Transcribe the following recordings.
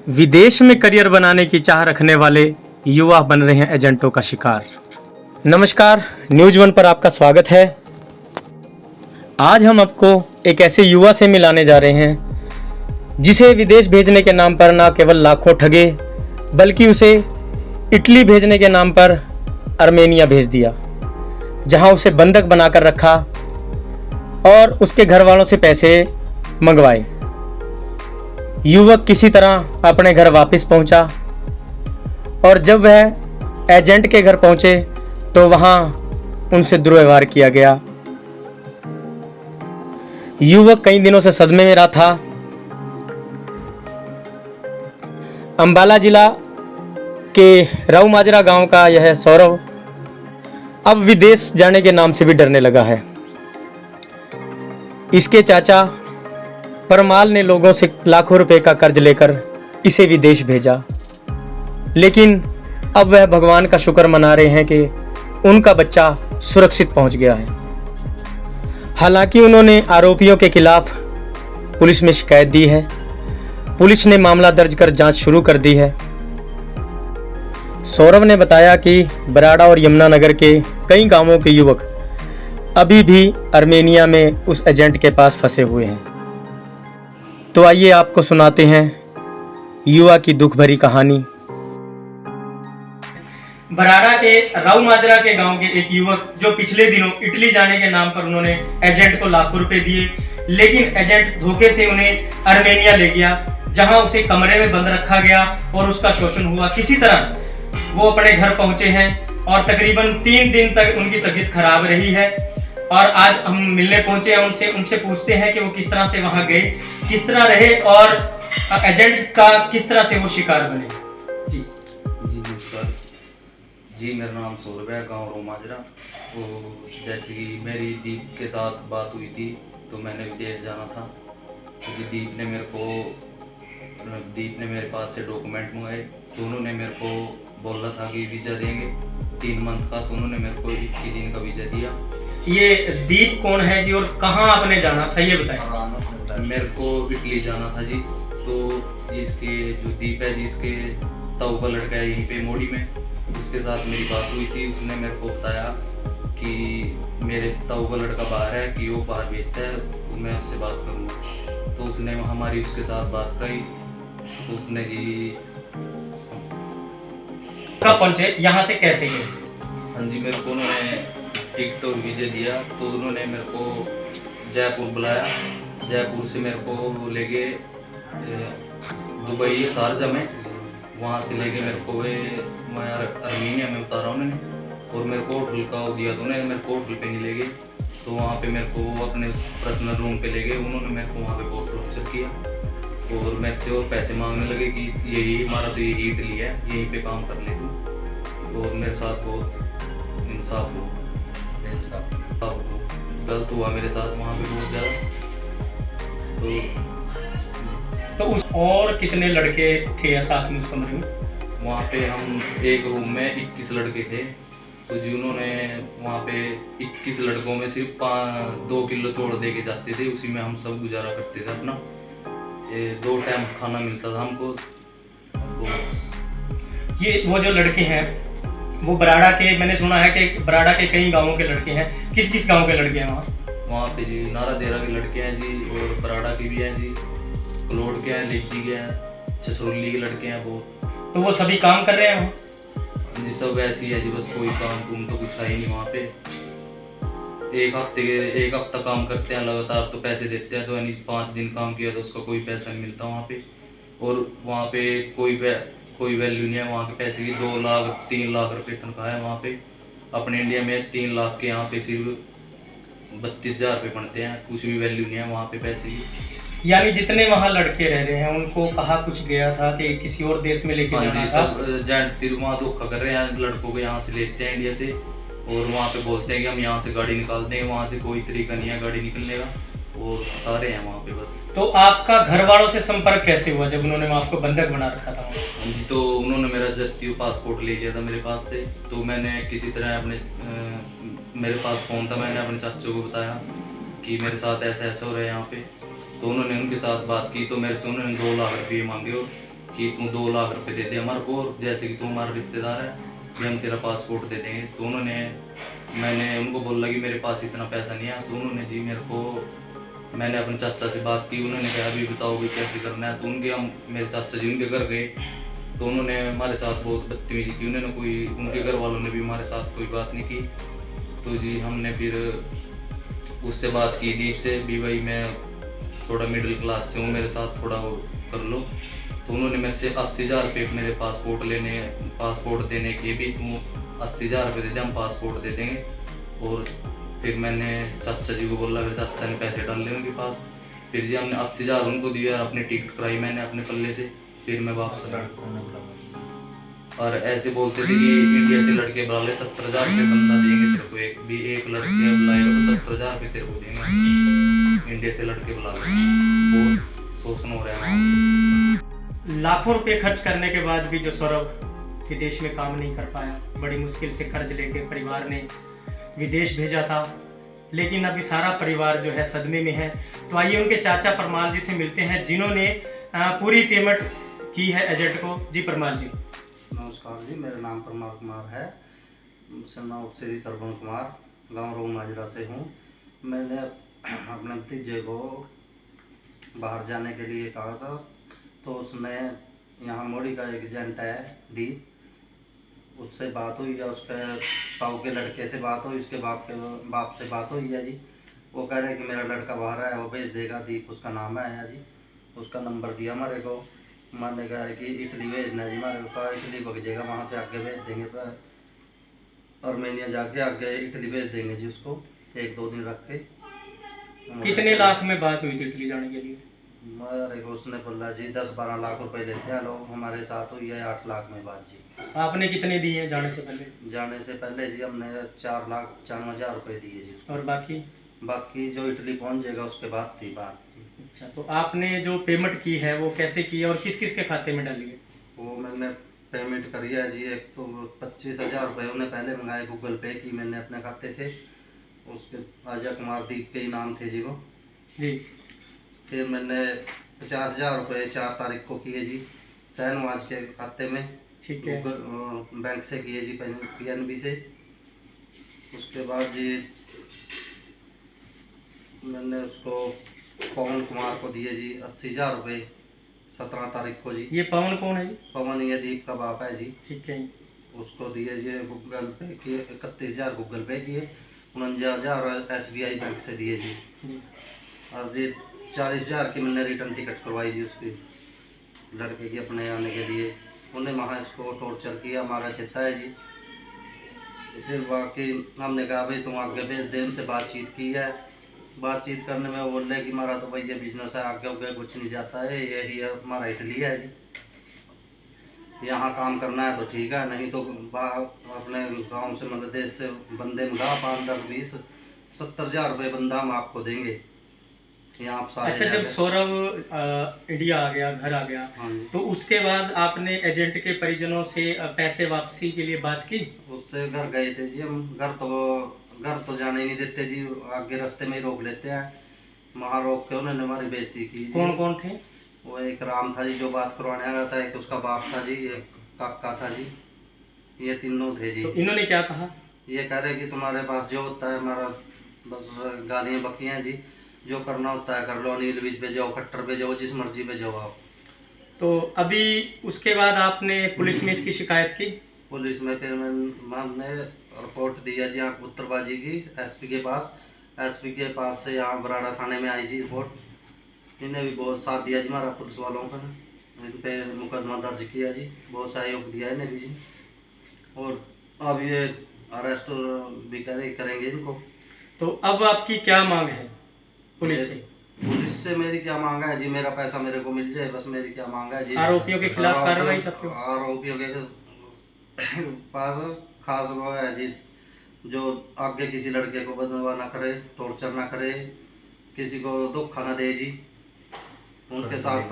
विदेश में करियर बनाने की चाह रखने वाले युवा बन रहे हैं एजेंटों का शिकार। नमस्कार, न्यूज़ वन पर आपका स्वागत है। आज हम आपको एक ऐसे युवा से मिलाने जा रहे हैं जिसे विदेश भेजने के नाम पर न केवल लाखों ठगे, बल्कि उसे इटली भेजने के नाम पर आर्मेनिया भेज दिया, जहां उसे बंधक बनाकर रखा और उसके घर वालों से पैसे मंगवाए। युवक किसी तरह अपने घर वापस पहुंचा और जब वह एजेंट के घर पहुंचे तो वहां उनसे दुर्व्यवहार किया गया। युवक कई दिनों से सदमे में रहा था। अंबाला जिला के राऊ माजरा गांव का यह सौरभ अब विदेश जाने के नाम से भी डरने लगा है। इसके चाचा परमाल ने लोगों से लाखों रुपए का कर्ज लेकर इसे विदेश भेजा, लेकिन अब वह भगवान का शुक्र मना रहे हैं कि उनका बच्चा सुरक्षित पहुंच गया है। हालांकि उन्होंने आरोपियों के खिलाफ पुलिस में शिकायत दी है। पुलिस ने मामला दर्ज कर जांच शुरू कर दी है। सौरभ ने बताया कि बराड़ा और यमुनानगर के कई गांवों के युवक अभी भी आर्मेनिया में उस एजेंट के पास फंसे हुए हैं। तो आइए आपको सुनाते हैं युवा की दुख भरी कहानी। बराड़ा के राऊ माजरा के गांव के एक युवक जो पिछले दिनों इटली जाने के नाम पर उन्होंने एजेंट को लाखों रुपए दिए, लेकिन एजेंट धोखे से उन्हें आर्मेनिया ले गया, जहां उसे कमरे में बंद रखा गया और उसका शोषण हुआ। किसी तरह वो अपने घर पहुंचे हैं और तकरीबन 3 दिन तक उनकी तबीयत खराब रही है। और आज हम मिलने पहुंचे हैं उनसे पूछते हैं कि वो किस तरह से वहां गए, किस तरह रहे और एजेंट का किस तरह से वो शिकार बने। जी नमस्कार जी, मेरा नाम सौरभ है, गाँव राऊ माजरा। तो जैसे कि मेरी दीप के साथ बात हुई थी तो मैंने विदेश जाना था, क्योंकि दीप ने मेरे पास से डॉक्यूमेंट मंगाए। तो उन्होंने मेरे को बोला था कि वीज़ा देंगे 3 मंथ का, तो उन्होंने मेरे को 21 दिन का वीज़ा दिया। ये दीप कौन है जी और कहाँ आपने जाना था ये बताएं। मेरे को इटली जाना था जी। तो इसके जो दीप है जी, इसके ताऊ का लड़का है यहीं पे मोड़ी में, उसके साथ मेरी बात हुई थी। उसने मेरे को बताया कि मेरे ताऊ का लड़का बाहर है, कि वो बाहर भेजता है, तो मैं उससे बात करूँगा। तो उसने हमारी उसके साथ बात करी। तो उसने जी कब पहुंचे, यहाँ से कैसे गए? हाँ जी, मेरे को उन्होंने टिकट और वीज़ा दिया। तो उन्होंने मेरे को जयपुर बुलाया। जयपुर से मेरे को ले गए दुबई शारजा में, वहाँ से ले गए मेरे को मैं आर्मेनिया में उतारा उन्होंने, और मेरे को होटल का दिया। तो उन्होंने मेरे को होटल पे नहीं ले गए, तो वहाँ पे मेरे को अपने पर्सनल रूम पे ले गए। उन्होंने मेरे को वहाँ पे बहुत टॉर्चर किया और मेरे से और पैसे मांगने लगे कि यही हमारा तो यही इटली है, यहीं पे काम कर ले तू। और मेरे साथ बहुत इंसाफ हो, गलत हुआ मेरे साथ वहाँ पे बहुत ज़्यादा। तो उस और कितने लड़के थे साथ में उस कमरे में? वहाँ पे हम एक रूम में 21 लड़के थे। तो जी उन्होंने वहाँ पे 21 लड़कों में सिर्फ 2 किलो चौड़ दे के जाते थे, उसी में हम सब गुजारा करते थे अपना। 2 टाइम खाना मिलता था हमको। तो ये वो जो लड़के हैं वो बराड़ा के, मैंने सुना है कि बराड़ा के कई गांवों के लड़के हैं। किस किस गांव के लड़के हैं वहाँ पे जी? नारा देरा के लड़के हैं जी, और बराड़ा के भी हैं जी, कलोड के हैं, लेची के हैं, छछरौली के लड़के हैं बहुत। तो वो सभी काम कर रहे हैं वहाँ? जी सब ऐसी है जी, बस कोई काम तुम तो कुछ है ही नहीं वहाँ पे। एक हफ्ता काम करते हैं लगातार, तो पैसे देते हैं। तो यानी 5 दिन काम किया तो उसका कोई पैसा नहीं मिलता वहाँ पे। और वहाँ पे कोई वैल्यू नहीं है वहाँ के पैसे की। 2 लाख 3 लाख रुपए तनख्वाह है वहाँ पे। अपने इंडिया में 3 लाख के, यहाँ पे सिर्फ 32,000 रुपये बनते हैं। कुछ भी वैल्यू नहीं है वहाँ पे पैसे की। यानी जितने वहाँ लड़के रह रहे हैं उनको कहा कुछ गया था कि किसी और देश में लेके जाना था? सब एजेंट सिर्फ वहाँ धोखा कर रहे हैं, लड़कों को यहाँ से लेते हैं इंडिया से, और वहाँ पे बोलते हैं कि हम यहाँ से गाड़ी निकाल देंगे। वहाँ से कोई तरीका नहीं है गाड़ी निकलने का, और सारे हैं वहाँ पे बस। तो आपका घर वालों से संपर्क कैसे हुआ जब उन्होंने आपको बंधक बना रखा था? जी, तो उन्होंने मेरा जत्ती पासपोर्ट ले लिया था मेरे पास से। तो मैंने किसी तरह मेरे पास फ़ोन था, मैंने अपने चाचू को बताया कि मेरे साथ ऐसा ऐसा हो रहा है यहाँ पे। तो उन्होंने उनके साथ बात की, तो मेरे से उन्होंने 2 लाख रुपये मांगे कि तू 2 लाख रुपए दे दे हमारे को, और जैसे कि तू हमारा रिश्तेदार है कि हम तेरा पासपोर्ट दे देंगे। तो उन्होंने, मैंने उनको बोला कि मेरे पास इतना पैसा नहीं है। तो उन्होंने जी मेरे को, मैंने अपने चाचा से बात की, उन्होंने कहा अभी बताओ भी कैसे करना है। तो उनके, हम मेरे चाचा जी उनके घर गए, तो उन्होंने हमारे साथ बहुत बदतमीजी की। उन्होंने कोई, उनके घर वालों ने भी हमारे साथ कोई बात नहीं की। तो जी हमने फिर उससे बात की दीप से भी, भाई मैं थोड़ा मिडिल क्लास से हूँ, मेरे साथ थोड़ा वो कर लो। तो उन्होंने मेरे से 80,000 रुपये मेरे पासपोर्ट देने के भी, तुम 80,000 रुपये दे दे, हम पासपोर्ट दे देंगे। और फिर मैंने चाचा जी को बोला, फिर चाचा ने पैसे डाल लिए उनके पास। फिर जी हमने 80,000 उनको दिया, अपनी टिकट कराई मैंने अपने पल्ले से, फिर मैं वापस आ गया। और ऐसे बोलते थे कि इंडिया से लड़के बुला ले, 70,000 रुपये बंदा देंगे तेरे को, एक लड़के बुलाएगा तो 70,000 रुपये तेरे को देंगे, इंडिया से लड़के बुला ले। बहुत शोषण हो रहा है। लाखों रुपए खर्च करने के बाद भी जो सौरभ विदेश में काम नहीं कर पाया, बड़ी मुश्किल से कर्ज लेके परिवार ने विदेश भेजा था, लेकिन अभी सारा परिवार जो है सदमे में है। तो आइए उनके चाचा परमार जी से मिलते हैं, जिन्होंने पूरी पेमेंट की है एजेंट को। जी परमार जी। नमस्कार जी, मेरा नाम परमार कुमार है, नाम श्री सरवण कुमार, गांव रोम माजरा से हूँ। मैंने अपने भतीजे को बाहर जाने के लिए कहा था, तो उसने यहाँ मोड़ी का एक एजेंट है दीप, उससे बात हुई है, उसके ताऊ के लड़के से बात हुई, उसके बाप से बात हुई है जी। वो कह रहे कि मेरा लड़का बाहर है, वो भेज देगा, दीप उसका नाम है जी। उसका नंबर दिया हमारे को, मैंने कहा कि इटली भेजना जी, हमारे को इटली भगजेगा, वहाँ से आगे भेज देंगे, पर आर्मेनिया जाके आगे इटली भेज देंगे जी उसको, 1-2 दिन रख के। कितने लाख में बात हुई थी इटली जाने के लिए? मेरे को उसने बोला जी 10-12 लाख रुपए लेते हैं लोग, हमारे साथ हुई है 8 लाख में बात जी। आपने कितने दिए हैं जाने से पहले? जाने से पहले जी हमने 4,95,000 रुपये दिए जी उसको। और बाकी जो इटली पहुंच जाएगा उसके बाद थी बात जी। अच्छा, तो आपने जो पेमेंट की है वो कैसे की है और किस किस के खाते में डाली है? वो मैंने पेमेंट करी है जी, एक तो 25,000 रुपये उन्हें पहले मंगाए, गूगल पे की मैंने अपने खाते से, उसके अजय कुमार दीप के ही नाम थे जी वो जी। फिर मैंने 50,000 रुपये 4 तारीख को किए जी शहनवाज के खाते में, ठीक है। बैंक से किए जी, PNB से। उसके बाद जी मैंने उसको पवन कुमार को दिए जी 80,000 रुपये 17 तारीख को जी। ये पवन कौन है जी? पवन ये दीप का बाप है जी। ठीक है। उसको दिए जी गूगल पे किए, 31,000 गूगल पे किए, 49,000 SBI बैंक से दिए जी। और जी 40,000 की मैंने रिटर्न टिकट करवाई जी उसकी लड़के की अपने आने के लिए। उन्हें वहाँ इसको टॉर्चर किया, हमारा चेता है जी। फिर बाकी हमने कहा भाई तुम आगे भेज दे, उनसे बातचीत की है। बातचीत करने में वो बोल रहे कि हमारा तो भाई ये बिजनेस है, आगे उगे कुछ नहीं जाता है, यही है हमारा इटली है जी, यहाँ काम करना है तो ठीक है, नहीं तो अपने गांव से मतलब देश से बंदे मंगा 5, 10, 20, 70,000 रुपये बंदा हम आपको देंगे यहाँ आप सारे। अच्छा, जब सौरभ इंडिया आ गया, घर आ गया, हाँ जी। तो उसके बाद आपने एजेंट के परिजनों से पैसे वापसी के लिए बात की? उससे घर गए थे जी हम, घर तो जाने ही नहीं देते जी, आगे रास्ते में ही रोक लेते हैं, वहाँ रोक के उन्होंने हमारी बेइज्जती की जी। कौन कौन थे? वो एक राम था जी जो बात करवाने आ रहा था, एक उसका बाप था जी, एक काका था जी, ये तीनों थे जी। तो इन्होंने क्या कहा? ये कह रहे कि तुम्हारे पास जो होता है हमारा बस गालियाँ बकियाँ हैं जी, जो करना होता है कर लो, अनिल बीच पे जाओ, खट्टर पे जाओ, जिस मर्जी पे जाओ आप। तो अभी उसके बाद आपने पुलिस में इसकी शिकायत की? पुलिस में फिर मैंने रिपोर्ट दिया जी यहाँ उत्तरबाजी की SP के पास, SP के पास से यहाँ बराड़ा थाने में आई जी रिपोर्ट। इन्हें भी बहुत साथ दिया जी हमारा पुलिस वालों का, इन पे मुकदमा दर्ज किया जी, बहुत सहयोग दिया इन्हें भी जी। और अब ये अरेस्ट भी करेंगे इनको। तो अब आपकी क्या मांग है पुलिस से? पुलिस से मेरी क्या मांग है जी, मेरा पैसा मेरे को मिल जाए, बस मेरी क्या मांग है जी। आरोपियों के खिलाफ कार्रवाई चाहते हो? आरोपियों के पास खास वो है जी, जो आगे किसी लड़के को बदनाम ना करे, टॉर्चर ना करे, किसी को धोखा ना दे जी, उनके साथ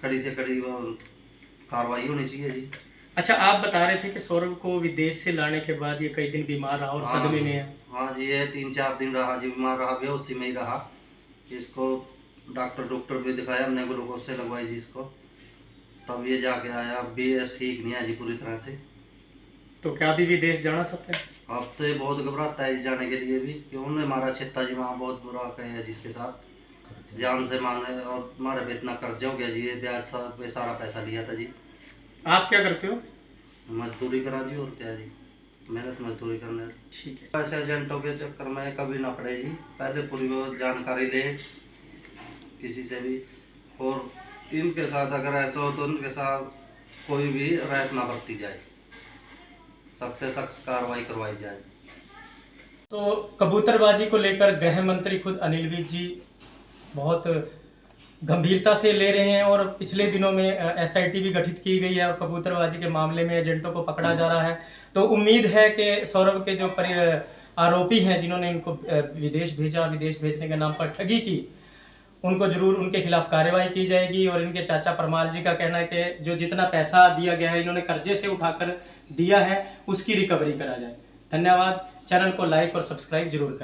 कड़ी से कड़ी कार्रवाई होनी चाहिए जी। अच्छा, आप बता रहे थे कि सौरभ को विदेश से लाने के बाद ये कई दिन बीमार रहा और सदमे में है। हाँ जी, ये 3-4 दिन रहा जी, बीमार रहा, बेहोशी में ही रहा। इसको डॉक्टर भी दिखाया हमने, ग्लूकोज से लगवाई जी इसको, तब ये जाके आया। अब भी ये ठीक नहीं है जी पूरी तरह से। तो क्या अभी विदेश जाना चाहते हैं? अब तो ये बहुत घबराता है जाने के लिए भी, क्यों उन्होंने हमारा छेत्ता जी वहाँ बहुत बुरा कहे है जिसके साथ जान से माने, और हमारे पे इतना कर्जा हो गया जी, ये ब्याज पे सारा पैसा लिया था जी। आप क्या करते हो? मजदूरी करा जी, और क्या है जी, मेहनत मजदूरी करने। ठीक है। ऐसे एजेंटों के चक्कर में कभी ना पड़े जी, पहले पूरी वो जानकारी लें किसी से भी, और इनके साथ अगर ऐसा हो तो उनके साथ कोई भी रायत ना बरती जाए, सख्त से सख्त कार्रवाई करवाई जाए। तो कबूतरबाजी को लेकर गृह मंत्री खुद अनिल विज जी बहुत गंभीरता से ले रहे हैं और पिछले दिनों में एसआईटी भी गठित की गई है और कबूतरबाजी के मामले में एजेंटों को पकड़ा जा रहा है। तो उम्मीद है कि सौरभ के जो आरोपी हैं जिन्होंने इनको विदेश भेजा, विदेश भेजने के नाम पर ठगी की, उनको जरूर उनके खिलाफ कार्रवाई की जाएगी। और इनके चाचा परमाल जी का कहना है कि जो जितना पैसा दिया गया है इन्होंने कर्जे से उठाकर दिया है उसकी रिकवरी करा जाए। धन्यवाद। चैनल को लाइक और सब्सक्राइब जरूर करें।